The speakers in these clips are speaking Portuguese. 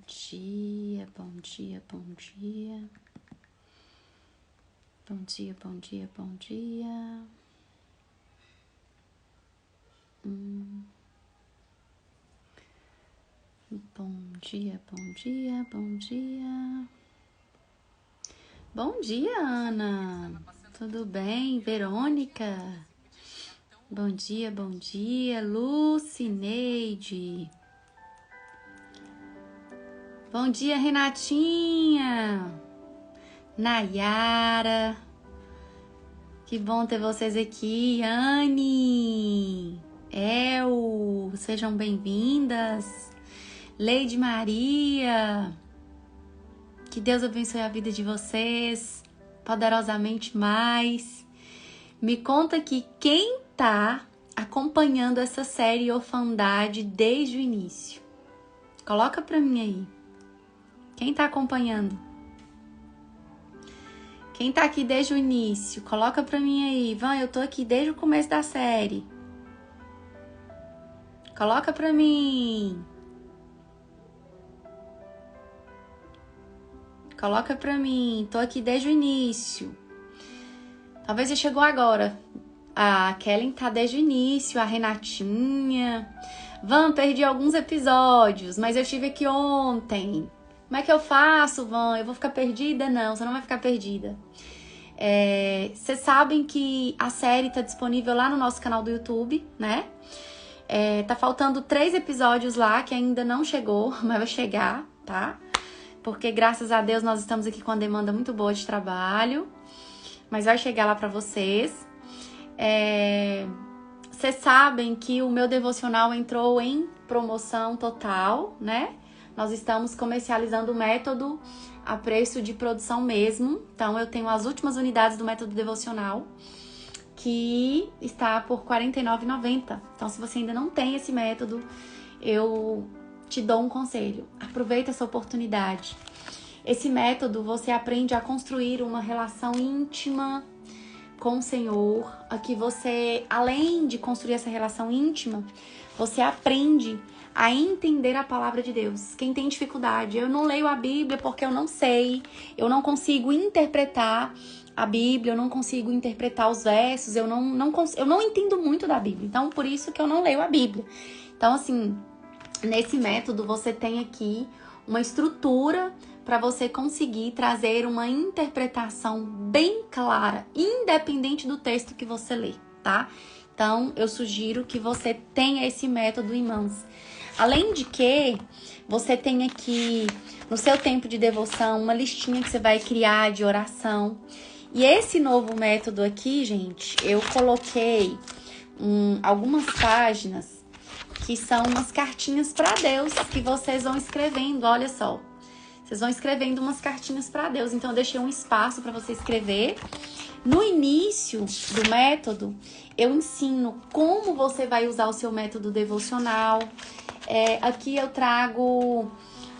dia, bom dia, bom dia. Bom dia, bom dia, bom dia. Bom dia, bom dia, bom dia. Bom dia, Ana. Tudo bem? Verônica? Bom dia, Lucineide. Bom dia, Renatinha. Nayara. Que bom ter vocês aqui. Anne. El. Sejam bem-vindas. Leide Maria. Que Deus abençoe a vida de vocês poderosamente mais. Me conta aqui quem tá acompanhando essa série Orfandade desde o início. Coloca pra mim aí. Quem tá acompanhando? Quem tá aqui desde o início? Coloca pra mim aí. Van, eu tô aqui desde o começo da série. Coloca pra mim. Coloca pra mim. Tô aqui desde o início. Talvez você chegou agora. A Kellen tá desde o início. A Renatinha. Van, perdi alguns episódios, mas eu estive aqui ontem. Como é que eu faço, Van? Eu vou ficar perdida? Não, você não vai ficar perdida. Vocês sabem que a série tá disponível lá no nosso canal do YouTube, né? Tá faltando 3 episódios lá que ainda não chegou, mas vai chegar, tá? Porque graças a Deus nós estamos aqui com uma demanda muito boa de trabalho. Mas vai chegar lá pra vocês. Vocês sabem que o meu devocional entrou em promoção total, né? Nós estamos comercializando o método a preço de produção mesmo. Então, eu tenho as últimas unidades do método devocional, que está por R$ 49,90. Então, se você ainda não tem esse método, eu te dou um conselho. Aproveita essa oportunidade. Esse método, você aprende a construir uma relação íntima com o Senhor. Aqui você, além de construir essa relação íntima, você aprende a entender a palavra de Deus. Quem tem dificuldade, eu não leio a Bíblia porque eu não sei, eu não consigo interpretar a Bíblia, eu não consigo interpretar os versos, eu não entendo muito da Bíblia. Então, por isso que eu não leio a Bíblia. Então, assim, nesse método você tem aqui uma estrutura para você conseguir trazer uma interpretação bem clara, independente do texto que você lê, tá? Então, eu sugiro que você tenha esse método em mãos. Além de que, você tem aqui, no seu tempo de devoção, uma listinha que você vai criar de oração. E esse novo método aqui, gente, eu coloquei algumas páginas que são umas cartinhas para Deus que vocês vão escrevendo, olha só. Vocês vão escrevendo umas cartinhas para Deus. Então, eu deixei um espaço para você escrever. No início do método, eu ensino como você vai usar o seu método devocional. Aqui eu trago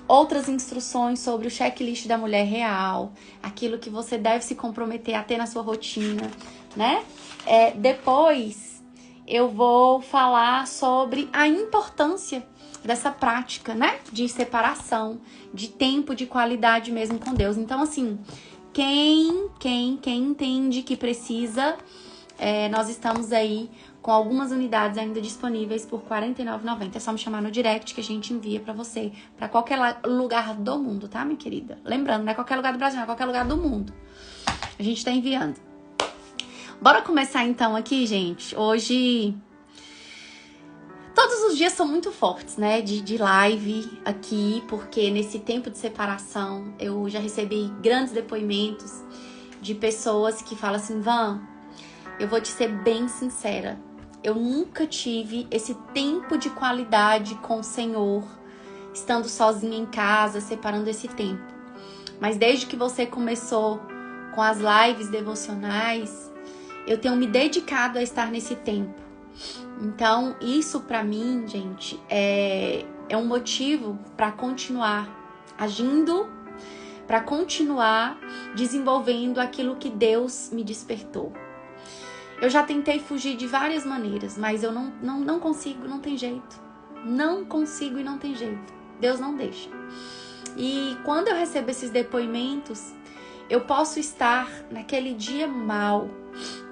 outras instruções sobre o checklist da mulher real, aquilo que você deve se comprometer a ter na sua rotina, né? Depois eu vou falar sobre a importância dessa prática, né? De separação, de tempo de qualidade mesmo com Deus. Então, assim, quem entende que precisa, nós estamos aí com algumas unidades ainda disponíveis por R$ 49,90. É só me chamar no direct que a gente envia pra você, pra qualquer lugar do mundo, tá, minha querida? Lembrando, não é qualquer lugar do Brasil, não é qualquer lugar do mundo. A gente tá enviando. Bora começar então aqui, gente. Hoje, todos os dias são muito fortes, né, de live aqui, porque nesse tempo de separação eu já recebi grandes depoimentos de pessoas que falam assim: Van, eu vou te ser bem sincera, eu nunca tive esse tempo de qualidade com o Senhor, estando sozinha em casa, separando esse tempo. Mas desde que você começou com as lives devocionais, eu tenho me dedicado a estar nesse tempo. Então, isso pra mim, gente, é um motivo para continuar agindo, para continuar desenvolvendo aquilo que Deus me despertou. Eu já tentei fugir de várias maneiras, mas eu não consigo, não tem jeito. Não consigo e não tem jeito. Deus não deixa. E quando eu recebo esses depoimentos, eu posso estar naquele dia mal,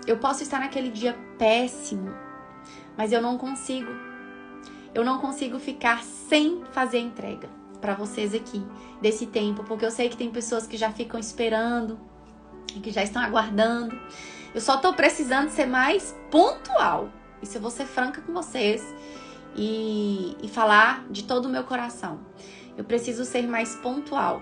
eu posso estar naquele dia péssimo, mas eu não consigo ficar sem fazer a entrega para vocês aqui desse tempo, porque eu sei que tem pessoas que já ficam esperando e que já estão aguardando. Eu só tô precisando ser mais pontual. Isso eu vou ser franca com vocês e falar de todo o meu coração. Eu preciso ser mais pontual.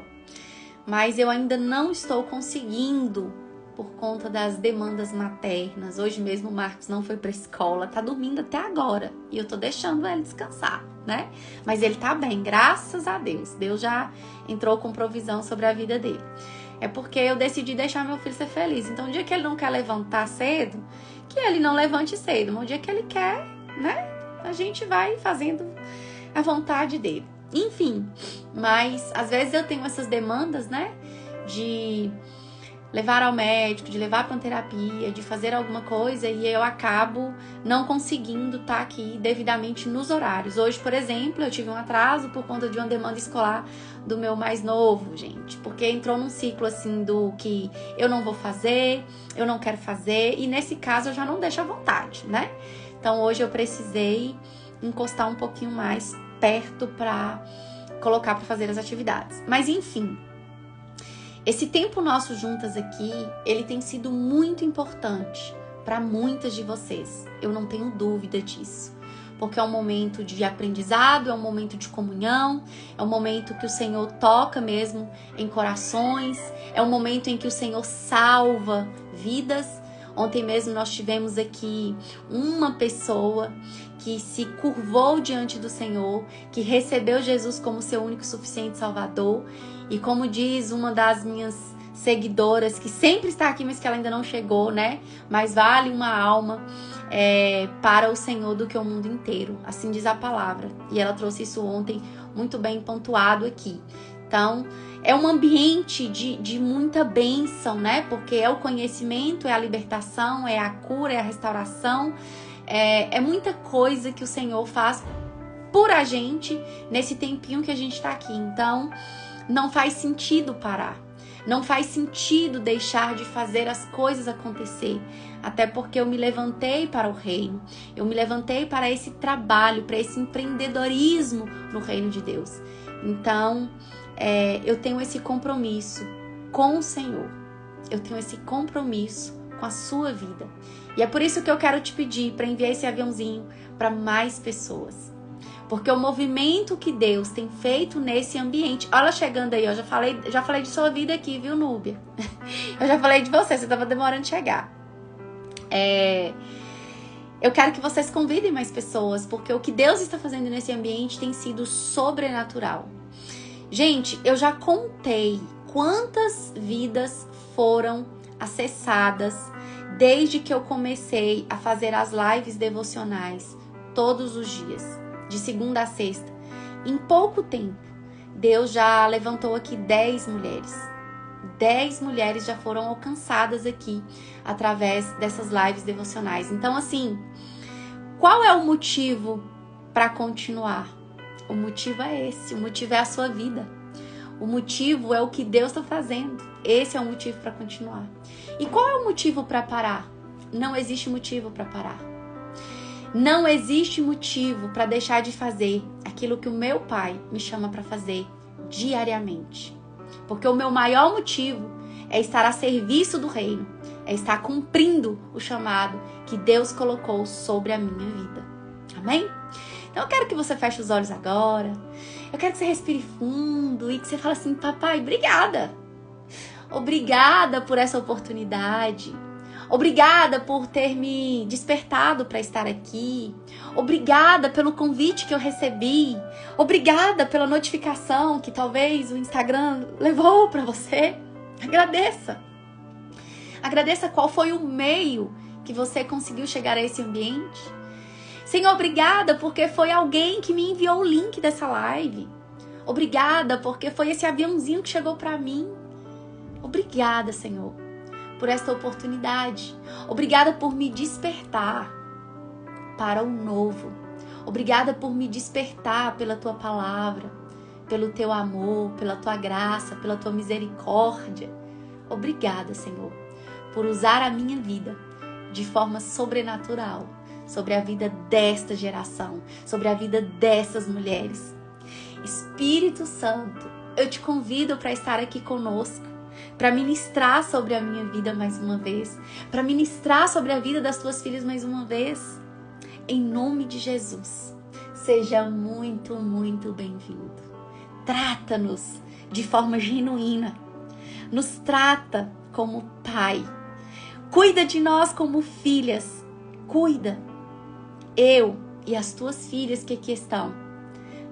Mas eu ainda não estou conseguindo por conta das demandas maternas. Hoje mesmo o Marcos não foi pra escola, tá dormindo até agora. E eu tô deixando ele descansar, né? Mas ele tá bem, graças a Deus. Deus já entrou com provisão sobre a vida dele. É porque eu decidi deixar meu filho ser feliz. Então, o dia que ele não quer levantar cedo, que ele não levante cedo. Mas o dia que ele quer, né? A gente vai fazendo a vontade dele. Enfim, mas às vezes eu tenho essas demandas, né? De levar ao médico, de levar para uma terapia, de fazer alguma coisa e eu acabo não conseguindo estar aqui devidamente nos horários. Hoje, por exemplo, eu tive um atraso por conta de uma demanda escolar do meu mais novo, gente, porque entrou num ciclo assim do que eu não vou fazer, eu não quero fazer e nesse caso eu já não deixo à vontade, né? Então hoje eu precisei encostar um pouquinho mais perto para colocar para fazer as atividades. Mas enfim, esse tempo nosso juntas aqui, ele tem sido muito importante para muitas de vocês. Eu não tenho dúvida disso. Porque é um momento de aprendizado, é um momento de comunhão, é um momento que o Senhor toca mesmo em corações, é um momento em que o Senhor salva vidas. Ontem mesmo nós tivemos aqui uma pessoa que se curvou diante do Senhor, que recebeu Jesus como seu único e suficiente Salvador. E como diz uma das minhas seguidoras, que sempre está aqui, mas que ela ainda não chegou, né? Mas vale uma alma para o Senhor do que o mundo inteiro. Assim diz a palavra. E ela trouxe isso ontem muito bem pontuado aqui. Então, é um ambiente de muita bênção, né? Porque é o conhecimento, é a libertação, é a cura, é a restauração. É muita coisa que o Senhor faz por a gente nesse tempinho que a gente está aqui. Então, não faz sentido parar. Não faz sentido deixar de fazer as coisas acontecer. Até porque eu me levantei para o reino. Eu me levantei para esse trabalho, para esse empreendedorismo no reino de Deus. Então, eu tenho esse compromisso com o Senhor. Eu tenho esse compromisso com a sua vida. E é por isso que eu quero te pedir para enviar esse aviãozinho para mais pessoas. Porque o movimento que Deus tem feito nesse ambiente... Olha chegando aí, eu já falei de sua vida aqui, viu, Núbia? Eu já falei de você estava demorando de chegar. Eu quero que vocês convidem mais pessoas, porque o que Deus está fazendo nesse ambiente tem sido sobrenatural. Gente, eu já contei quantas vidas foram acessadas desde que eu comecei a fazer as lives devocionais todos os dias, de segunda a sexta. Em pouco tempo, Deus já levantou aqui 10 mulheres. 10 mulheres já foram alcançadas aqui através dessas lives devocionais. Então, assim, qual é o motivo para continuar? O motivo é esse, o motivo é a sua vida. O motivo é o que Deus está fazendo. Esse é o motivo para continuar. E qual é o motivo para parar? Não existe motivo para parar. Não existe motivo para deixar de fazer aquilo que o meu Pai me chama para fazer diariamente. Porque o meu maior motivo é estar a serviço do reino, é estar cumprindo o chamado que Deus colocou sobre a minha vida. Amém? Então eu quero que você feche os olhos agora. Eu quero que você respire fundo e que você fale assim: papai, obrigada. Obrigada por essa oportunidade. Obrigada por ter me despertado para estar aqui. Obrigada pelo convite que eu recebi. Obrigada pela notificação que talvez o Instagram levou para você. Agradeça. Agradeça qual foi o meio que você conseguiu chegar a esse ambiente. Senhor, obrigada porque foi alguém que me enviou o link dessa live. Obrigada porque foi esse aviãozinho que chegou para mim. Obrigada, Senhor, por esta oportunidade. Obrigada por me despertar para o novo. Obrigada por me despertar pela Tua palavra, pelo teu amor, pela tua graça, pela tua misericórdia. Obrigada, Senhor, por usar a minha vida de forma sobrenatural sobre a vida desta geração, sobre a vida dessas mulheres. Espírito Santo, eu te convido para estar aqui conosco, para ministrar sobre a minha vida mais uma vez, para ministrar sobre a vida das tuas filhas mais uma vez. Em nome de Jesus, seja muito, muito bem-vindo. Trata-nos de forma genuína, nos trata como pai, cuida de nós como filhas, cuida. Eu e as tuas filhas que aqui estão,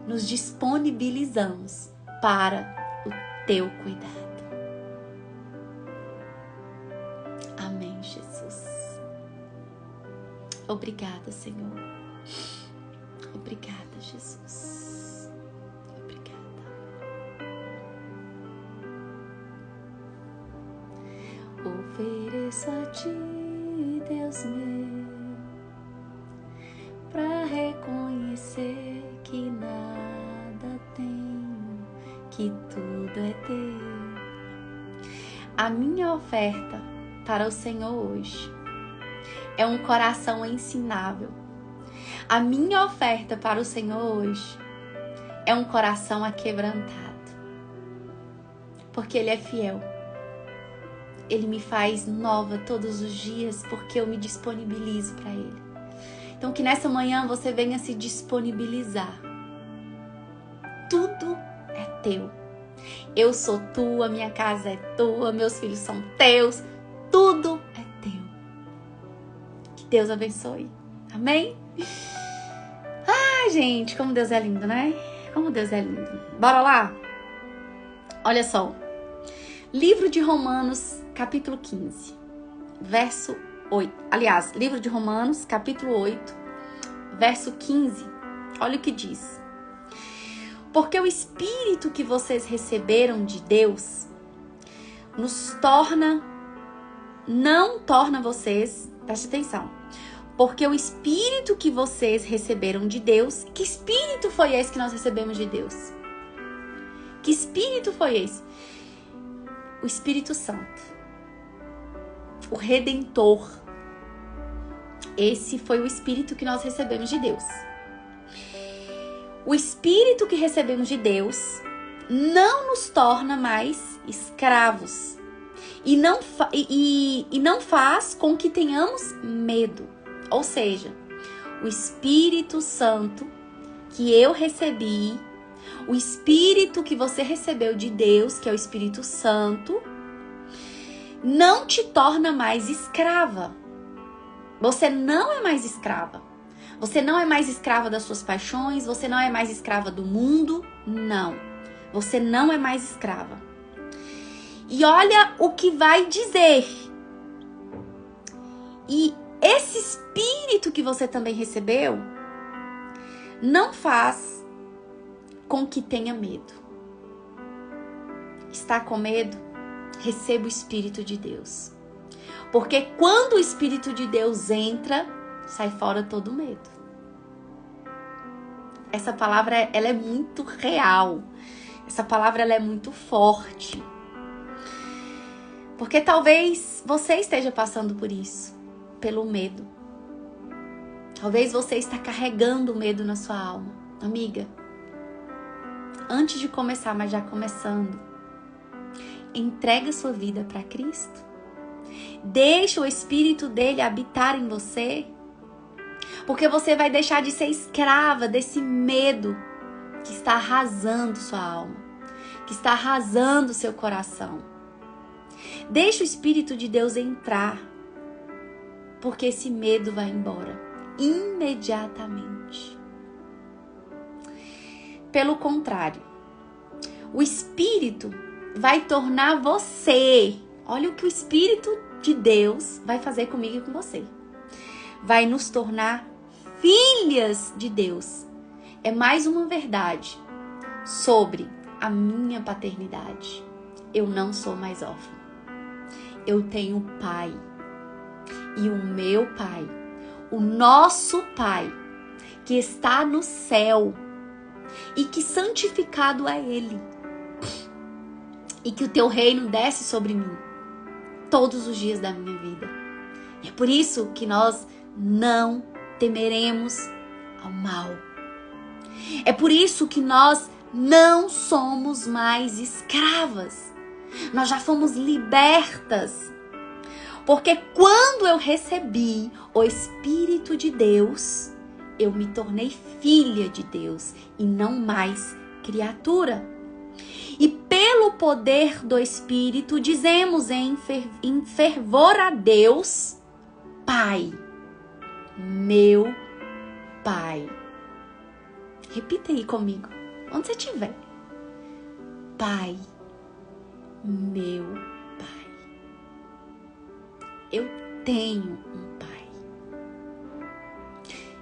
nos disponibilizamos para o teu cuidado. Amém, Jesus. Obrigada, Senhor. Obrigada, Jesus. Obrigada. Ofereço a ti, Deus meu, para reconhecer que nada tenho, que tudo é teu. A minha oferta para o Senhor hoje é um coração ensinável. A minha oferta para o Senhor hoje é um coração aquebrantado. Porque Ele é fiel. Ele me faz nova todos os dias porque eu me disponibilizo para Ele. Então que nessa manhã você venha se disponibilizar. Tudo é teu. Eu sou tua, minha casa é tua, meus filhos são teus. Tudo é teu. Que Deus abençoe. Amém? Ai, gente, como Deus é lindo, né? Como Deus é lindo. Bora lá? Olha só. Livro de Romanos, capítulo 15, verso 8. Aliás, livro de Romanos, capítulo 8, verso 15. Olha o que diz. Porque o Espírito que vocês receberam de Deus não torna vocês, preste atenção, porque o Espírito que vocês receberam de Deus, que Espírito foi esse que nós recebemos de Deus? Que Espírito foi esse? O Espírito Santo, o Redentor. Esse foi o Espírito que nós recebemos de Deus. O Espírito que recebemos de Deus não nos torna mais escravos e não faz com que tenhamos medo. Ou seja, o Espírito Santo que eu recebi, o Espírito que você recebeu de Deus, que é o Espírito Santo, não te torna mais escrava. Você não é mais escrava. Você não é mais escrava das suas paixões, você não é mais escrava do mundo, não. Você não é mais escrava. E olha o que vai dizer. E esse Espírito que você também recebeu não faz com que tenha medo. Está com medo? Receba o Espírito de Deus. Porque quando o Espírito de Deus entra, sai fora todo medo. Essa palavra, ela é muito real. Essa palavra, ela é muito forte. Porque talvez você esteja passando por isso, pelo medo. Talvez você está carregando o medo na sua alma. Amiga, antes de começar, mas já começando, entrega sua vida para Cristo. Deixa o Espírito dele habitar em você. Porque você vai deixar de ser escrava desse medo que está arrasando sua alma, que está arrasando seu coração. Deixa o Espírito de Deus entrar, porque esse medo vai embora imediatamente. Pelo contrário, o Espírito vai tornar você, olha o que o Espírito de Deus vai fazer comigo e com você. Vai nos tornar filhas de Deus. É mais uma verdade sobre a minha paternidade. Eu não sou mais órfã. Eu tenho pai. E o meu pai, o nosso pai, que está no céu, e que santificado é Ele. E que o teu reino desce sobre mim todos os dias da minha vida. E é por isso que nós não temeremos ao mal. É por isso que nós não somos mais escravas. Nós já fomos libertas. Porque quando eu recebi o Espírito de Deus, eu me tornei filha de Deus e não mais criatura. E pelo poder do Espírito, dizemos em fervor a Deus, Pai, meu Pai. Repita aí comigo, onde você estiver. Pai, meu Pai. Eu tenho um Pai.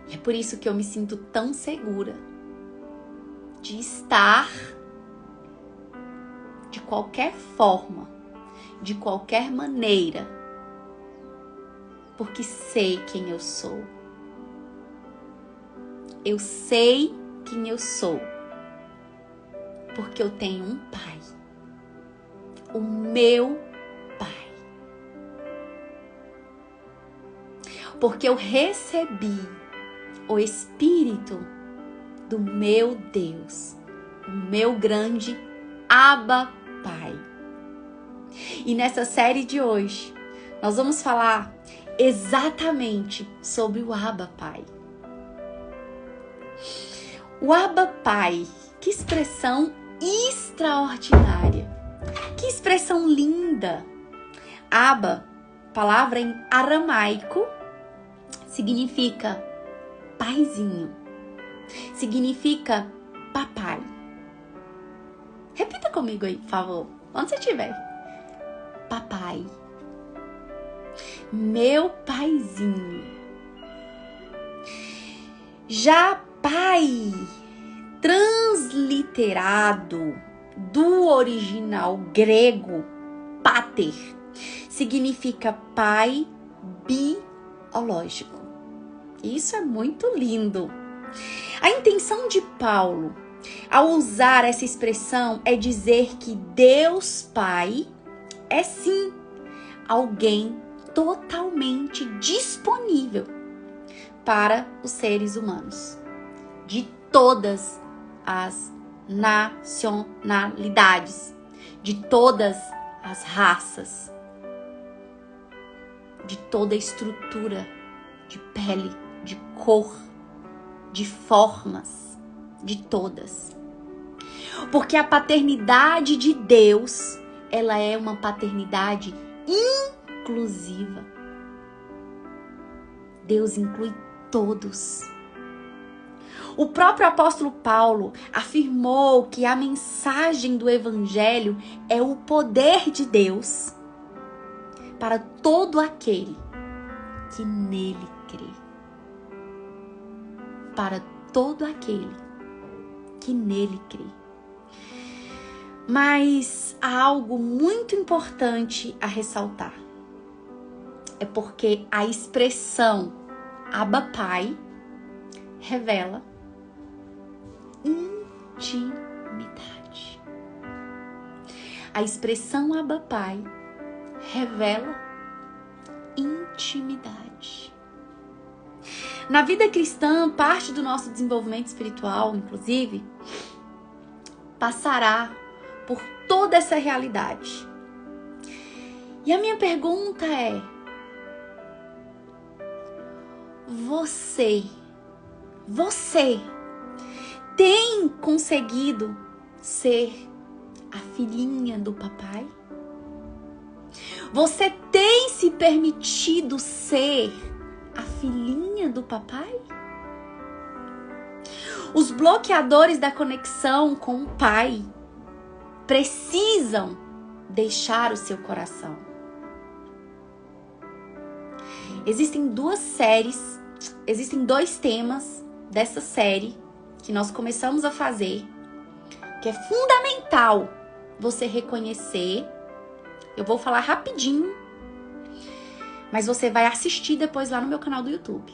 E é por isso que eu me sinto tão segura de estar de qualquer forma, de qualquer maneira, porque sei quem eu sou. Eu sei quem eu sou, porque eu tenho um Pai, o meu Pai. Porque eu recebi o Espírito do meu Deus, o meu grande Abba Pai. E nessa série de hoje, nós vamos falar exatamente sobre o Abba Pai. O Abba Pai, que expressão extraordinária, que expressão linda. Abba, palavra em aramaico, significa paizinho, significa papai. Repita comigo aí, por favor, onde você estiver. Papai, meu paizinho. Já pai, transliterado do original grego, pater, significa pai biológico. Isso é muito lindo. A intenção de Paulo ao usar essa expressão é dizer que Deus Pai é sim alguém totalmente disponível para os seres humanos, de todas as nacionalidades, de todas as raças, de toda a estrutura, de pele, de cor, de formas, de todas. Porque a paternidade de Deus, ela é uma paternidade inclusiva. Deus inclui todos. O próprio apóstolo Paulo afirmou que a mensagem do Evangelho é o poder de Deus para todo aquele que nele crê. Para todo aquele que nele crê. Mas há algo muito importante a ressaltar. É porque a expressão Abba Pai revela intimidade. A expressão Abba Pai revela intimidade. Na vida cristã, parte do nosso desenvolvimento espiritual, inclusive, passará por toda essa realidade. E a minha pergunta é: você tem conseguido ser a filhinha do papai? Você tem se permitido ser a filhinha do papai? Os bloqueadores da conexão com o pai precisam deixar o seu coração. Existem dois temas dessa série que nós começamos a fazer, que é fundamental você reconhecer. Eu vou falar rapidinho, mas você vai assistir depois lá no meu canal do YouTube.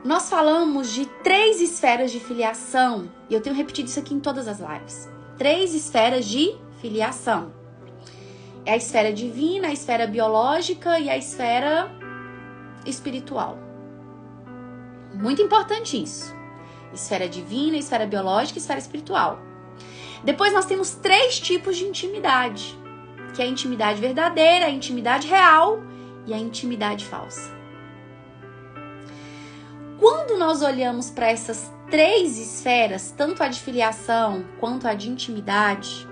Nós falamos de 3 esferas de filiação, e eu tenho repetido isso aqui em todas as lives. 3 esferas de filiação. É a esfera divina, a esfera biológica e a esfera espiritual. Muito importante isso. Esfera divina, esfera biológica e esfera espiritual. Depois nós temos 3 tipos de intimidade, que é a intimidade verdadeira, a intimidade real e a intimidade falsa. Quando nós olhamos para essas 3 esferas, tanto a de filiação quanto a de intimidade,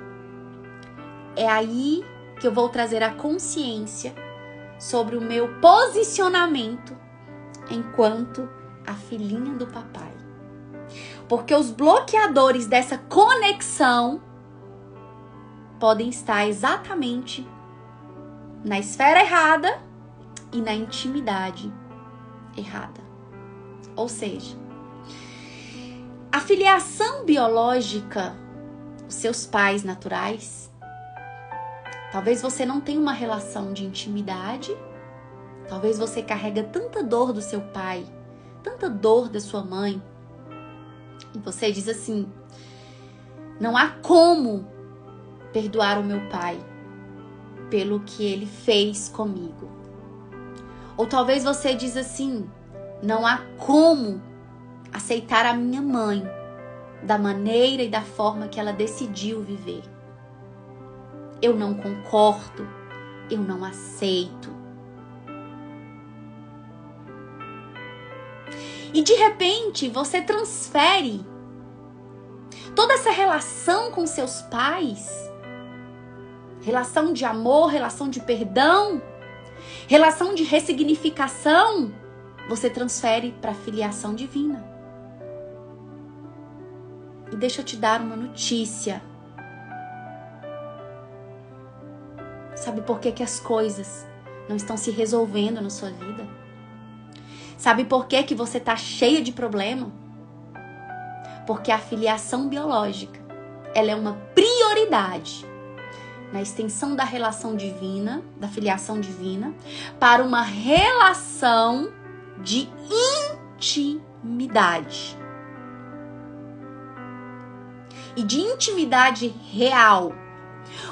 é aí que eu vou trazer a consciência sobre o meu posicionamento enquanto a filhinha do papai. Porque os bloqueadores dessa conexão podem estar exatamente na esfera errada e na intimidade errada. Ou seja, a filiação biológica, os seus pais naturais, talvez você não tenha uma relação de intimidade, talvez você carrega tanta dor do seu pai, tanta dor da sua mãe, e você diz assim: não há como perdoar o meu pai pelo que ele fez comigo. Ou talvez você diz assim: não há como aceitar a minha mãe da maneira e da forma que ela decidiu viver. Eu não concordo, eu não aceito. E de repente você transfere toda essa relação com seus pais, relação de amor, relação de perdão, relação de ressignificação, você transfere para a filiação divina. E deixa eu te dar uma notícia. Sabe por que as coisas não estão se resolvendo na sua vida? Sabe por que você está cheia de problema? Porque a filiação biológica, ela é uma prioridade na extensão da relação divina, da filiação divina, para uma relação de intimidade. E de intimidade real.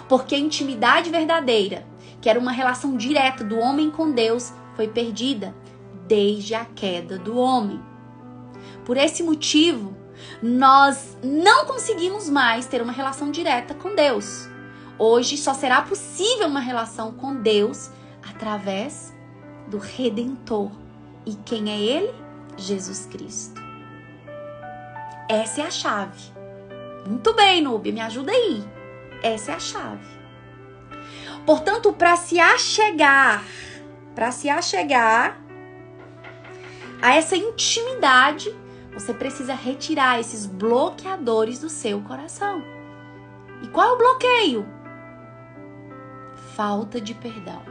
Porque a intimidade verdadeira, que era uma relação direta do homem com Deus, foi perdida desde a queda do homem. Por esse motivo, nós não conseguimos mais ter uma relação direta com Deus. Hoje só será possível uma relação com Deus através do Redentor. E quem é Ele? Jesus Cristo. Essa é a chave. Muito bem, Núbia, me ajuda aí. Essa é a chave. Portanto, para se achegar a essa intimidade, você precisa retirar esses bloqueadores do seu coração. E qual é o bloqueio? Falta de perdão.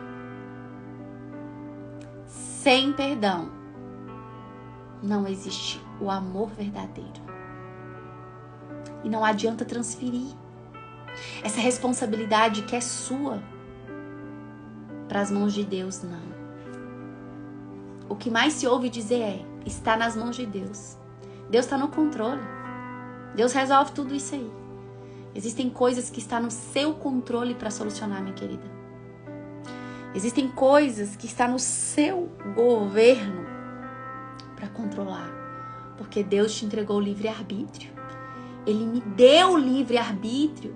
Sem perdão, não existe o amor verdadeiro. E não adianta transferir essa responsabilidade que é sua para as mãos de Deus, não. O que mais se ouve dizer é: está nas mãos de Deus. Deus está no controle. Deus resolve tudo isso aí. Existem coisas que estão no seu controle para solucionar, minha querida. Existem coisas que estão no seu governo para controlar. Porque Deus te entregou o livre-arbítrio. Ele me deu o livre-arbítrio.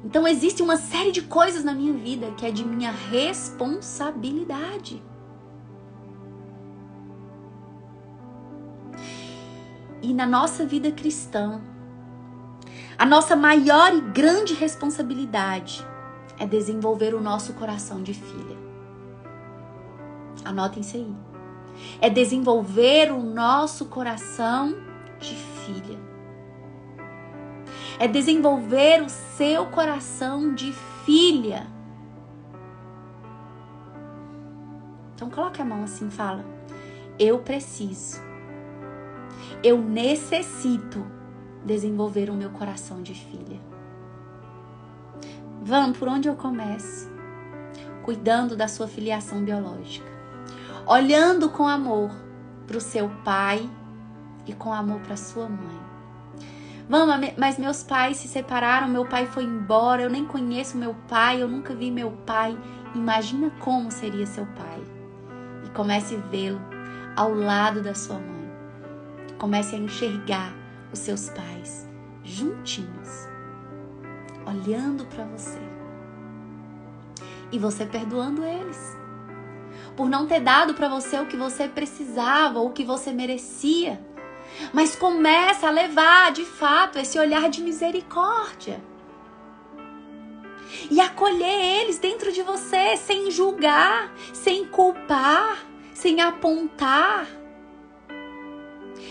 Então existe uma série de coisas na minha vida que é de minha responsabilidade. E na nossa vida cristã, a nossa maior e grande responsabilidade é desenvolver o nosso coração de filha. Anotem isso aí. É desenvolver o nosso coração de filha. É desenvolver o seu coração de filha. Então coloca a mão assim e fala: eu preciso. Eu necessito desenvolver o meu coração de filha. Vamos, por onde eu começo? Cuidando da sua filiação biológica. Olhando com amor para o seu pai e com amor para sua mãe. Vamos, mas meus pais se separaram, meu pai foi embora, eu nem conheço meu pai, eu nunca vi meu pai. Imagina como seria seu pai. E comece a vê-lo ao lado da sua mãe. Comece a enxergar os seus pais juntinhos, olhando para você. E você perdoando eles por não ter dado para você o que você precisava ou o que você merecia. Mas começa a levar, de fato, esse olhar de misericórdia. E acolher eles dentro de você, sem julgar, sem culpar, sem apontar.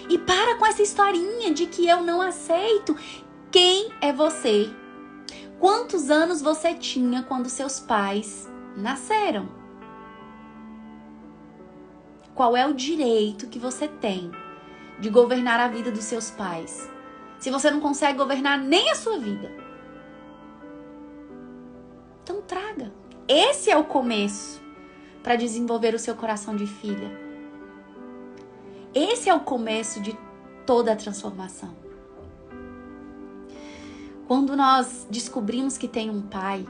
E para com essa historinha de que eu não aceito. Quem é você? Quantos anos você tinha quando seus pais nasceram? Qual é o direito que você tem de governar a vida dos seus pais, se você não consegue governar nem a sua vida? Então traga. Esse é o começo para desenvolver o seu coração de filha. Esse é o começo de toda a transformação. Quando nós descobrimos que tem um pai,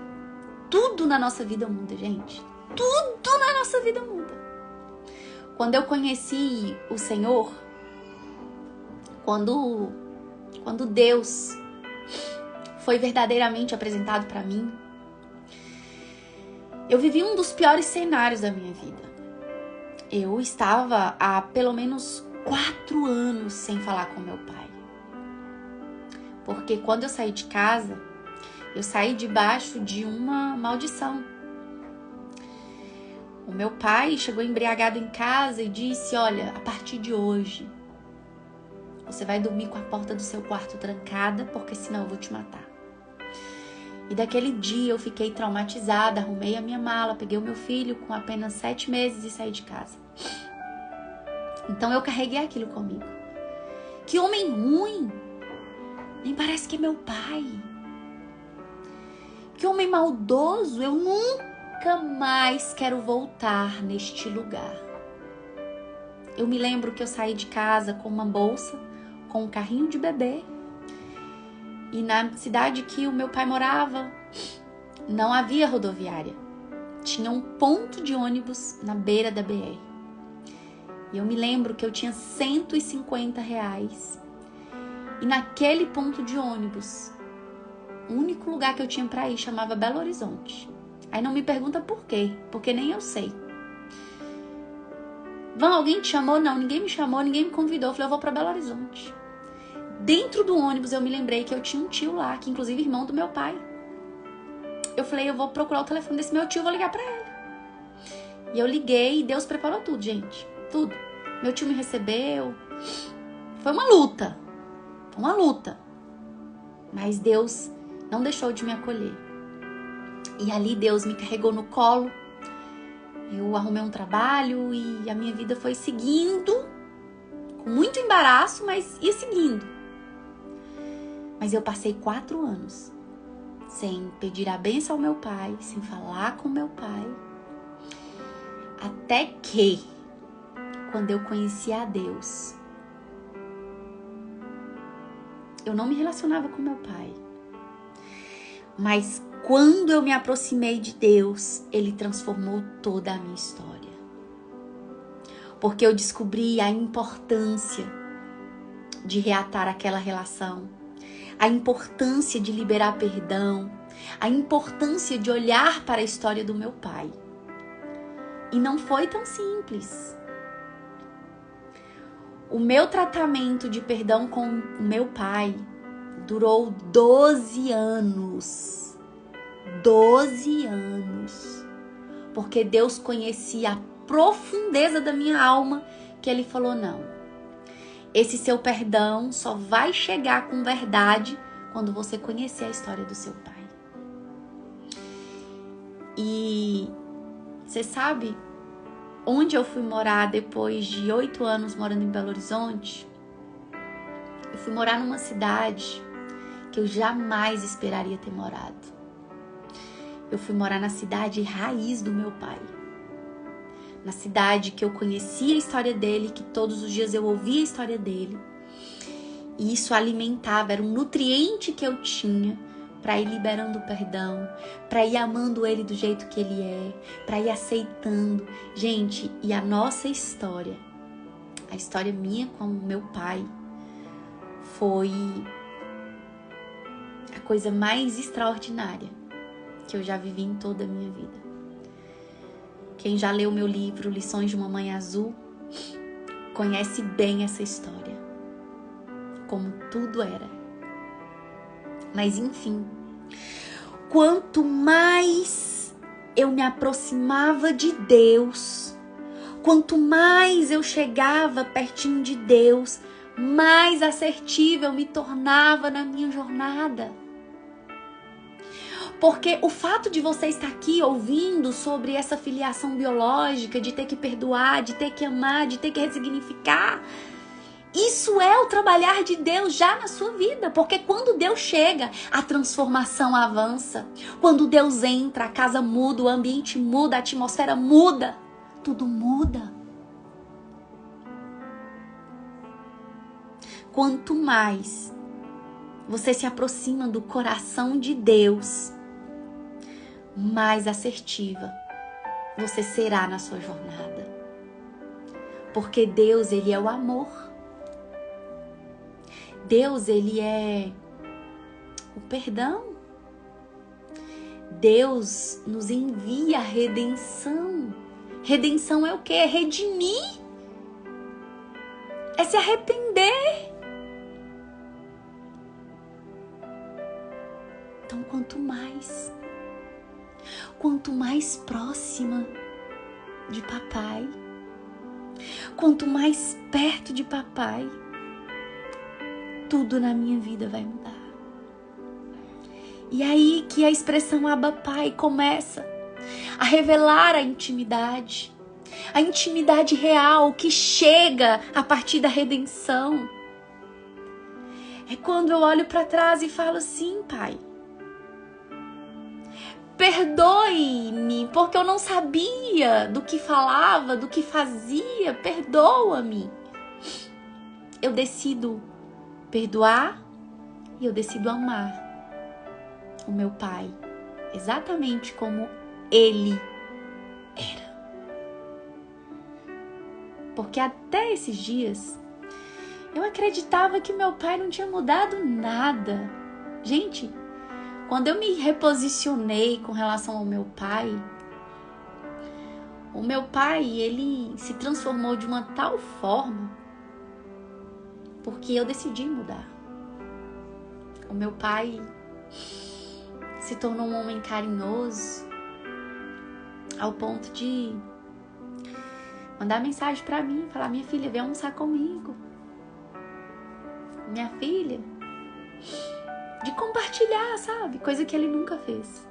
tudo na nossa vida muda, gente. Tudo na nossa vida muda. Quando eu conheci o Senhor, quando Deus foi verdadeiramente apresentado para mim, eu vivi um dos piores cenários da minha vida. Eu estava há pelo menos 4 anos sem falar com meu pai. Porque quando eu saí de casa, eu saí debaixo de uma maldição. O meu pai chegou embriagado em casa e disse: olha, a partir de hoje, você vai dormir com a porta do seu quarto trancada, porque senão eu vou te matar. E daquele dia eu fiquei traumatizada, arrumei a minha mala, peguei o meu filho com apenas 7 meses e saí de casa. Então eu carreguei aquilo comigo. Que homem ruim! Nem parece que é meu pai. Que homem maldoso! Eu nunca mais quero voltar neste lugar. Eu me lembro que eu saí de casa com uma bolsa, com um carrinho de bebê. E na cidade que o meu pai morava, não havia rodoviária. Tinha um ponto de ônibus na beira da BR. E eu me lembro que eu tinha R$150. E naquele ponto de ônibus, o único lugar que eu tinha pra ir chamava Belo Horizonte. Aí não me pergunta por quê, porque nem eu sei. Alguém te chamou? Não, ninguém me chamou, ninguém me convidou. Eu falei, eu vou pra Belo Horizonte. Dentro do ônibus eu me lembrei que eu tinha um tio lá, que inclusive irmão do meu pai. Eu falei, eu vou procurar o telefone desse meu tio, vou ligar pra ele. E eu liguei e Deus preparou tudo, gente. Tudo. Meu tio me recebeu. Foi uma luta. Uma luta. Mas Deus não deixou de me acolher. E ali Deus me carregou no colo. Eu arrumei um trabalho e a minha vida foi seguindo. Com muito embaraço, mas ia seguindo. Mas eu passei 4 anos sem pedir a bênção ao meu pai, sem falar com meu pai. Até que, quando eu conheci a Deus, eu não me relacionava com meu pai. Mas quando eu me aproximei de Deus, Ele transformou toda a minha história. Porque eu descobri a importância de reatar aquela relação, a importância de liberar perdão, a importância de olhar para a história do meu pai. E não foi tão simples. O meu tratamento de perdão com o meu pai durou 12 anos. 12 anos. Porque Deus conhecia a profundeza da minha alma, que Ele falou, não. Esse seu perdão só vai chegar com verdade quando você conhecer a história do seu pai. E você sabe onde eu fui morar depois de 8 anos morando em Belo Horizonte? Eu fui morar numa cidade que eu jamais esperaria ter morado. Eu fui morar na cidade raiz do meu pai. na cidade, que eu conhecia a história dele, que todos os dias eu ouvia a história dele. E isso alimentava, era um nutriente que eu tinha para ir liberando o perdão, para ir amando ele do jeito que ele é, para ir aceitando. Gente, e a nossa história, a história minha com o meu pai, foi a coisa mais extraordinária que eu já vivi em toda a minha vida. Quem já leu meu livro Lições de uma Mãe Azul conhece bem essa história, como tudo era. Mas enfim, quanto mais eu me aproximava de Deus, quanto mais eu chegava pertinho de Deus, mais assertiva eu me tornava na minha jornada. Porque o fato de você estar aqui ouvindo sobre essa filiação biológica, de ter que perdoar, de ter que amar, de ter que ressignificar, isso é o trabalhar de Deus já na sua vida. Porque quando Deus chega, a transformação avança. Quando Deus entra, a casa muda, o ambiente muda, a atmosfera muda. Tudo muda. Quanto mais você se aproxima do coração de Deus, mais assertiva você será na sua jornada. Porque Deus, Ele é o amor. Deus, Ele é o perdão. Deus nos envia a redenção. Redenção é o quê? É redimir. É se arrepender. Então, quanto mais próxima de papai, quanto mais perto de papai, tudo na minha vida vai mudar. E aí que a expressão Abba Pai começa a revelar a intimidade real que chega a partir da redenção. É quando eu olho para trás e falo assim: Pai, perdoe-me, porque eu não sabia do que falava, do que fazia. Perdoa-me. Eu decido perdoar e eu decido amar o meu pai exatamente como ele era. Porque até esses dias eu acreditava que meu pai não tinha mudado nada. Gente, quando eu me reposicionei com relação ao meu pai, o meu pai, ele se transformou de uma tal forma porque eu decidi mudar. O meu pai se tornou um homem carinhoso ao ponto de mandar mensagem pra mim, falar: minha filha, vem almoçar comigo. Minha filha, de compartilhar, sabe? Coisa que ele nunca fez.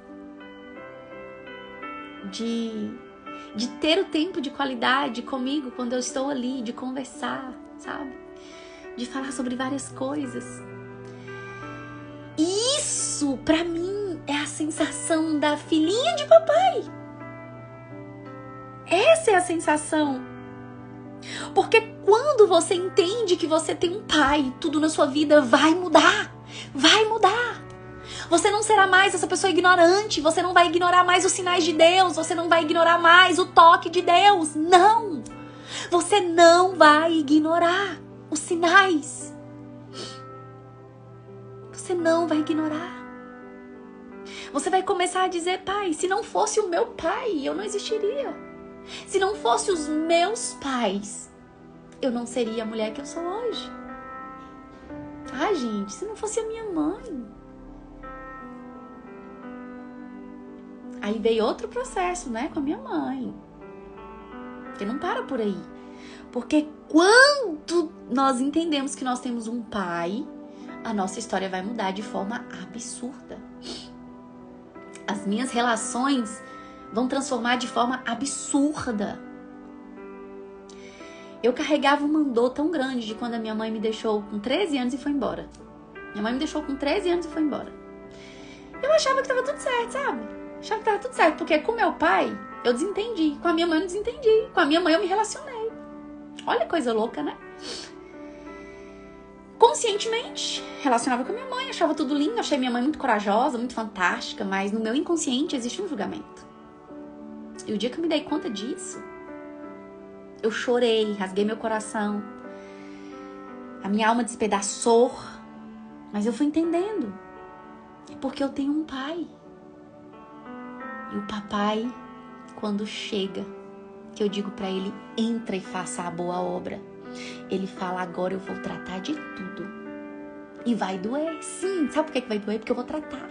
De ter o tempo de qualidade comigo quando eu estou ali, de conversar, sabe? De falar sobre várias coisas. E isso, pra mim, é a sensação da filhinha de papai. Essa é a sensação. Porque quando você entende que você tem um pai, tudo na sua vida vai mudar. Vai mudar. Você não será mais essa pessoa ignorante. Você não vai ignorar mais os sinais de Deus. Você não vai ignorar mais o toque de Deus. Não. Você não vai ignorar os sinais. Você não vai ignorar. Você vai começar a dizer: pai, se não fosse o meu pai, eu não existiria. Se não fosse os meus pais, eu não seria a mulher que eu sou hoje. Ah, gente, se não fosse a minha mãe. Aí veio outro processo, né, com a minha mãe. Porque não para por aí. Porque quando nós entendemos que nós temos um pai, a nossa história vai mudar de forma absurda. As minhas relações vão transformar de forma absurda. Eu carregava uma dor tão grande de quando a minha mãe me deixou com 13 anos e foi embora. Minha mãe me deixou com 13 anos e foi embora. Eu achava que tava tudo certo, sabe? Achava que tava tudo certo, porque com meu pai, eu desentendi. Com a minha mãe eu não desentendi. Com a minha mãe eu me relacionei. Olha que coisa louca, né? Conscientemente, relacionava com a minha mãe, achava tudo lindo, achei minha mãe muito corajosa, muito fantástica, mas no meu inconsciente existe um julgamento. E o dia que eu me dei conta disso, eu chorei, rasguei meu coração, a minha alma despedaçou, mas eu fui entendendo. Porque eu tenho um pai. E o papai, quando chega, que eu digo pra ele, entra e faça a boa obra, ele fala, agora eu vou tratar de tudo. E vai doer, sim. Sabe por que vai doer? Porque eu vou tratar.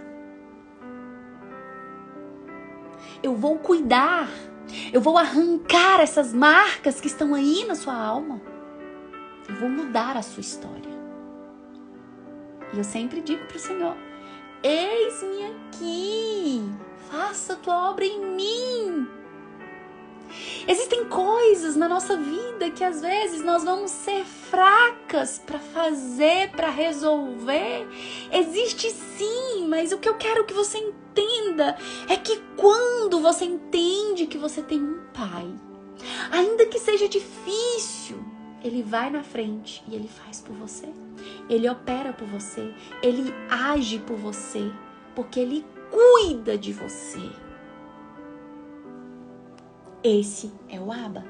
Eu vou cuidar. Eu vou arrancar essas marcas que estão aí na sua alma. Eu vou mudar a sua história. E eu sempre digo pro Senhor, eis-me aqui. Faça a tua obra em mim. Existem coisas na nossa vida que às vezes nós vamos ser fracas para fazer, para resolver. Existe sim, mas o que eu quero que você entenda é que quando você entende que você tem um pai, ainda que seja difícil, ele vai na frente e ele faz por você. Ele opera por você, ele age por você, porque ele cuida de você. Esse é o Abba.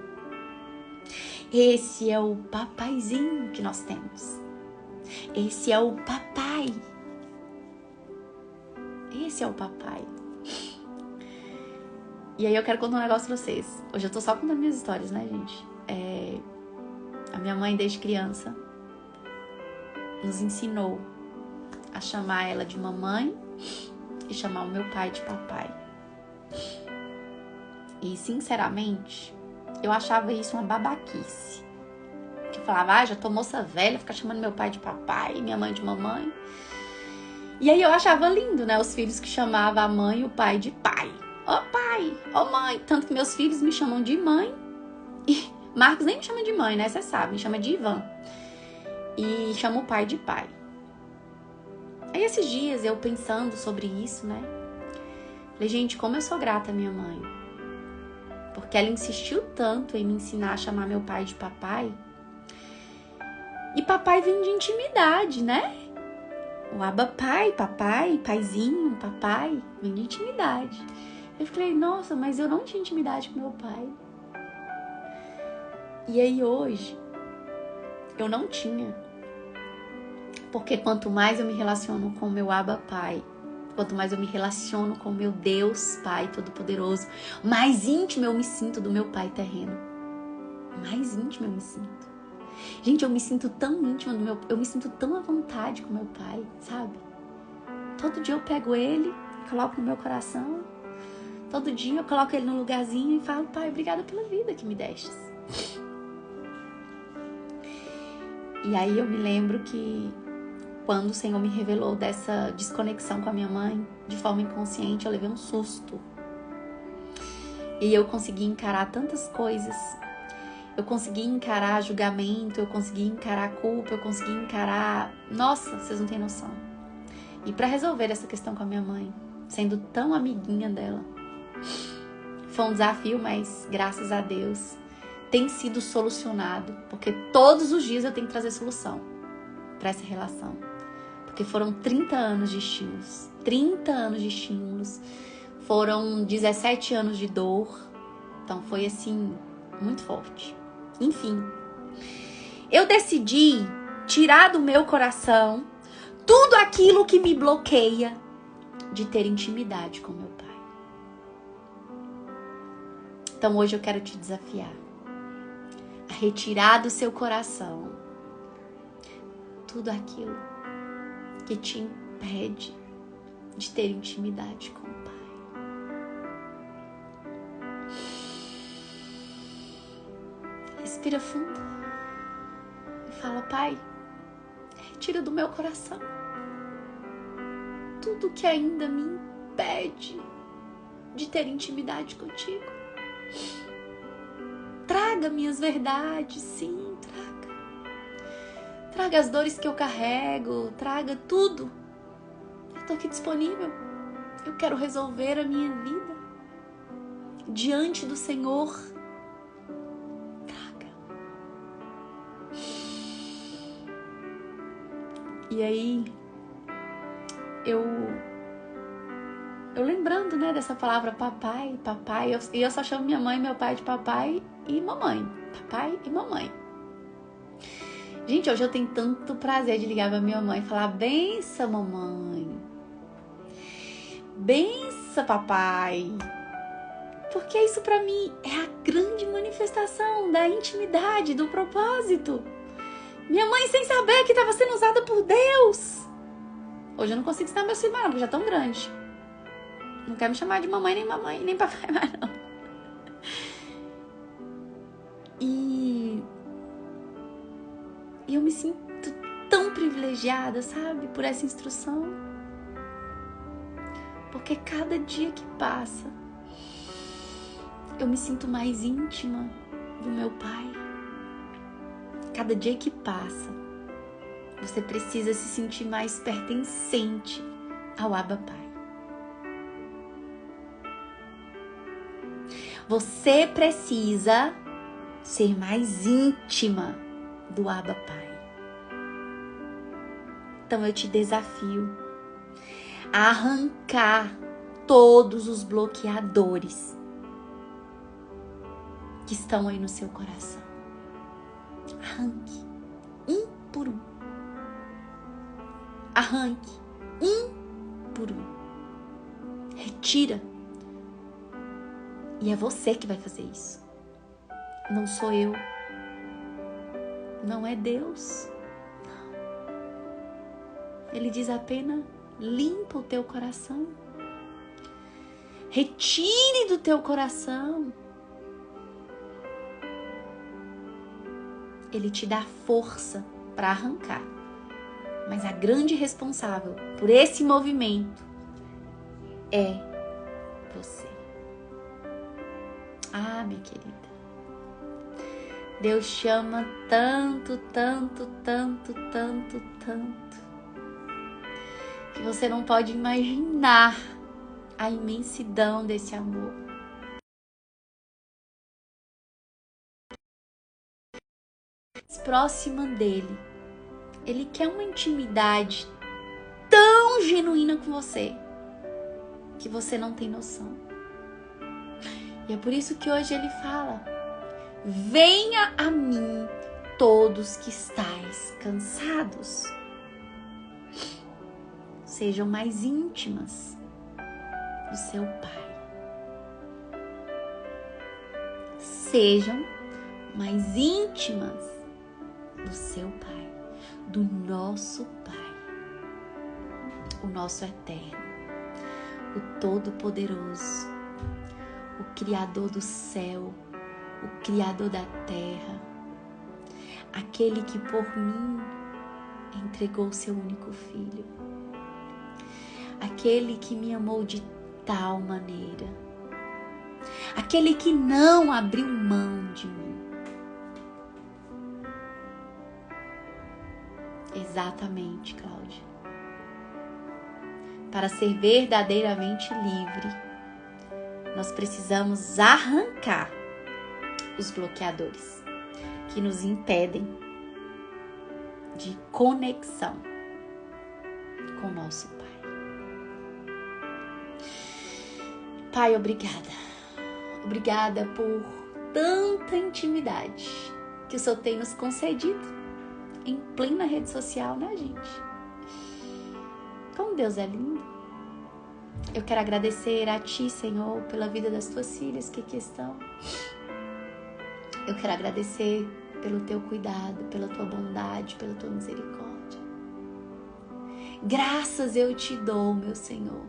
Esse é o papaizinho que nós temos. Esse é o papai. Esse é o papai. E aí eu quero contar um negócio pra vocês. Hoje eu tô só contando minhas histórias, né, gente? A minha mãe, desde criança, nos ensinou a chamar ela de mamãe e chamar o meu pai de papai. E, sinceramente, eu achava isso uma babaquice. Que falava, já tô moça velha, ficar chamando meu pai de papai, minha mãe de mamãe. E aí eu achava lindo, né? Os filhos que chamavam a mãe e o pai de pai. Ô pai, ô mãe. Tanto que meus filhos me chamam de mãe. E Marcos nem me chama de mãe, né? Você sabe, me chama de Ivan. E chama o pai de pai. Aí esses dias eu pensando sobre isso, né? Falei, gente, como eu sou grata à minha mãe. Porque ela insistiu tanto em me ensinar a chamar meu pai de papai. E papai vem de intimidade, né? O Abba pai, papai, paizinho, papai, vem de intimidade. Eu falei, nossa, mas eu não tinha intimidade com meu pai. E aí hoje, eu não tinha. Porque quanto mais eu me relaciono com o meu Abba pai, quanto mais eu me relaciono com o meu Deus Pai Todo-Poderoso, mais íntimo eu me sinto do meu Pai terreno. Mais íntimo eu me sinto. Gente, eu me sinto tão íntima do meu... Eu me sinto tão à vontade com meu Pai, sabe? Todo dia eu pego ele, coloco no meu coração. Todo dia eu coloco ele no lugarzinho e falo, Pai, obrigada pela vida que me destes. E aí eu me lembro que quando o Senhor me revelou dessa desconexão com a minha mãe, de forma inconsciente, eu levei um susto. E eu consegui encarar tantas coisas. Eu consegui encarar julgamento, eu consegui encarar culpa, eu consegui encarar... Nossa, vocês não têm noção. E pra resolver essa questão com a minha mãe, sendo tão amiguinha dela, foi um desafio, mas graças a Deus tem sido solucionado. Porque todos os dias eu tenho que trazer solução pra essa relação. Porque foram 30 anos de estímulos. 30 anos de estímulos. Foram 17 anos de dor. Então foi assim, muito forte. Enfim. Eu decidi tirar do meu coração tudo aquilo que me bloqueia de ter intimidade com meu pai. Então hoje eu quero te desafiar a retirar do seu coração tudo aquilo que te impede de ter intimidade com o Pai. Respira fundo e fala, Pai, retira do meu coração tudo que ainda me impede de ter intimidade contigo. Traga minhas verdades, sim, traga. Traga as dores que eu carrego, traga tudo. Eu tô aqui disponível. Eu quero resolver a minha vida. diante do Senhor. Traga. E aí, eu lembrando, né, dessa palavra papai, e eu só chamo minha mãe e meu pai de papai e mamãe. Papai e mamãe. Gente, hoje eu tenho tanto prazer de ligar pra minha mãe e falar: benção, mamãe. Benção, papai. Porque isso pra mim é a grande manifestação da intimidade, do propósito. Minha mãe sem saber que estava sendo usada por Deus. Hoje eu não consigo ensinar meus filhos, porque já tão grande. Não quer me chamar de mamãe, nem papai mais, não. E eu me sinto tão privilegiada, sabe? Por essa instrução. Porque cada dia que passa, eu me sinto mais íntima do meu Pai. Cada dia que passa, você precisa se sentir mais pertencente ao Abba Pai. Você precisa ser mais íntima do Abba Pai. Então eu te desafio a arrancar todos os bloqueadores que estão aí no seu coração. Arranque um por um. Arranque um por um. Retira. E é você que vai fazer isso. Não sou eu. Não é Deus. Não. Ele diz apenas: limpa o teu coração. Retire do teu coração. Ele te dá força para arrancar. Mas a grande responsável por esse movimento é você. Ah, minha querida. Deus te ama tanto, tanto, tanto, tanto, tanto, que você não pode imaginar a imensidão desse amor. Próxima dele. Ele quer uma intimidade tão genuína com você que você não tem noção. E é por isso que hoje ele fala: venha a mim todos que estáis cansados. Sejam mais íntimas do seu Pai. Sejam mais íntimas do seu Pai, do nosso Pai, o nosso Eterno, o Todo-Poderoso, o Criador do céu, o Criador da terra, aquele que por mim entregou seu único Filho, aquele que me amou de tal maneira, aquele que não abriu mão de mim. Exatamente, Cláudia. Para ser verdadeiramente livre, nós precisamos arrancar os bloqueadores que nos impedem de conexão com nosso Pai. Pai, obrigada. Obrigada por tanta intimidade que o Senhor tem nos concedido em plena rede social, né, gente? Como Deus é lindo. Eu quero agradecer a Ti, Senhor, pela vida das Tuas filhas que aqui estão. Eu quero agradecer pelo Teu cuidado, pela Tua bondade, pela Tua misericórdia. Graças eu Te dou, meu Senhor.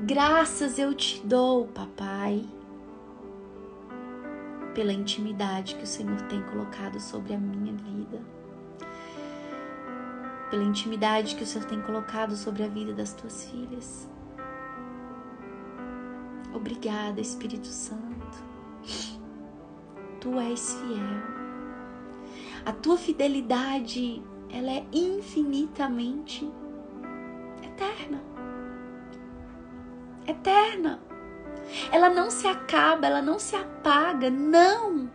Graças eu Te dou, Papai, pela intimidade que o Senhor tem colocado sobre a minha vida, pela intimidade que o Senhor tem colocado sobre a vida das Tuas filhas. Obrigada, Espírito Santo. Tu és fiel. A Tua fidelidade, ela é infinitamente eterna. Eterna. Ela não se acaba, ela não se apaga. Não,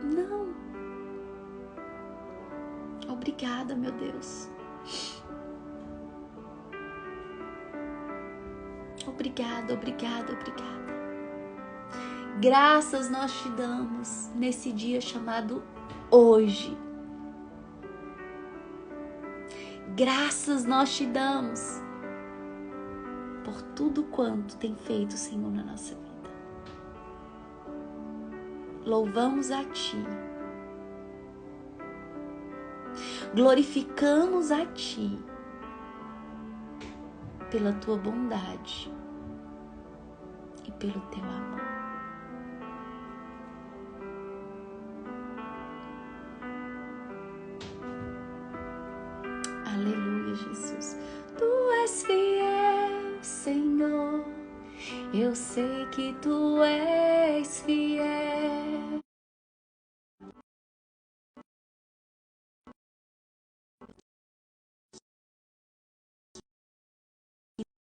não. Obrigada, meu Deus. Obrigada, obrigada, obrigada. Graças nós te damos nesse dia chamado hoje. Graças nós te damos por tudo quanto tem feito, Senhor, na nossa vida. Louvamos a Ti. Glorificamos a Ti pela Tua bondade e pelo Teu amor. Aleluia, Jesus. Tu és fiel, Senhor. Eu sei que Tu és fiel.